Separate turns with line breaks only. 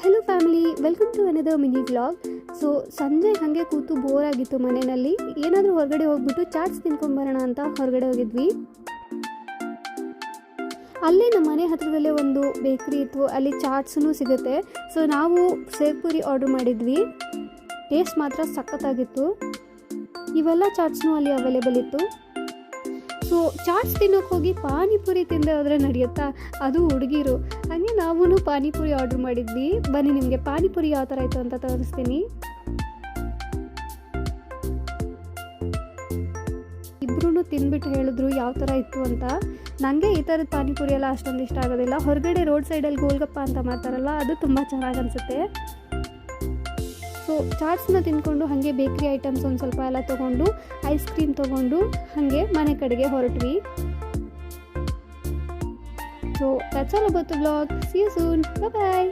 Hello family, welcome to another mini vlog. So ಸಂಜೆ ಹಾಗೆ ಕೂತು ಬೋರ್ ಆಗಿತ್ತು ಮನೆಯಲ್ಲಿ. ಏನಾದರೂ ಹೊರಗಡೆ ಹೋಗ್ಬಿಟ್ಟು ಚಾಟ್ಸ್ ತಿನ್ಕೊಂಬರೋಣ ಅಂತ ಹೊರಗಡೆ ಹೋಗಿದ್ವಿ. ಅಲ್ಲೇ ನಮ್ಮ ಮನೆ ಹತ್ತಿರದಲ್ಲೇ ಒಂದು ಬೇಕ್ರಿ ಇತ್ತು, ಅಲ್ಲಿ ಚಾಟ್ಸೂ ಸಿಗುತ್ತೆ. ಸೊ ನಾವು ಸೇವ್ಪುರಿ ಆರ್ಡ್ರ್ ಮಾಡಿದ್ವಿ. ಟೇಸ್ಟ್ ಮಾತ್ರ ಸಖತ್ತಾಗಿತ್ತು. ಇವೆಲ್ಲ ಚಾಟ್ಸ್ನೂ ಅಲ್ಲಿ ಅವೈಲೇಬಲ್ ಇತ್ತು. ಸೊ ಚಾಟ್ಸ್ ತಿನ್ನೋಕೆ ಹೋಗಿ ಪಾನಿಪುರಿ ತಿಂದೆ ಹೋದರೆ ನಡೆಯುತ್ತಾ? ಅದು ಹುಡುಗಿರು. ಹಾಗೆ ನಾವೂ ಪಾನಿಪುರಿ ಆರ್ಡ್ರ್ ಮಾಡಿದ್ವಿ. ಬನ್ನಿ ನಿಮಗೆ ಪಾನಿಪುರಿ ಯಾವ ಥರ ಇತ್ತು ಅಂತ ತೋರಿಸ್ತೀನಿ. ಇಬ್ಬರೂ ತಿಂದ್ಬಿಟ್ಟು ಹೇಳಿದ್ರು ಯಾವ ಥರ ಇತ್ತು ಅಂತ. ನನಗೆ ಈ ಥರದ ಪಾನಿಪುರಿ ಎಲ್ಲ ಅಷ್ಟೊಂದು ಇಷ್ಟ ಆಗೋದಿಲ್ಲ. ಹೊರಗಡೆ ರೋಡ್ ಸೈಡಲ್ಲಿ ಗೋಲ್ಗಪ್ಪ ಅಂತ ಮಾಡ್ತಾರಲ್ಲ, ಅದು ತುಂಬ ಚೆನ್ನಾಗಿ ಅನಿಸುತ್ತೆ. ಸೊ ಚಾಟ್ಸ್ನ ತಿಂದ್ಕೊಂಡು ಹಾಗೆ ಬೇಕ್ರಿ ಐಟಮ್ಸ್ ಒಂದು ಸ್ವಲ್ಪ ಎಲ್ಲ ತೊಗೊಂಡು, ಐಸ್ ಕ್ರೀಮ್ ತೊಗೊಂಡು ಹಾಗೆ ಮನೆ ಕಡೆಗೆ ಹೊರಟ್ವಿ. So that's all about the vlog. See you soon. Bye.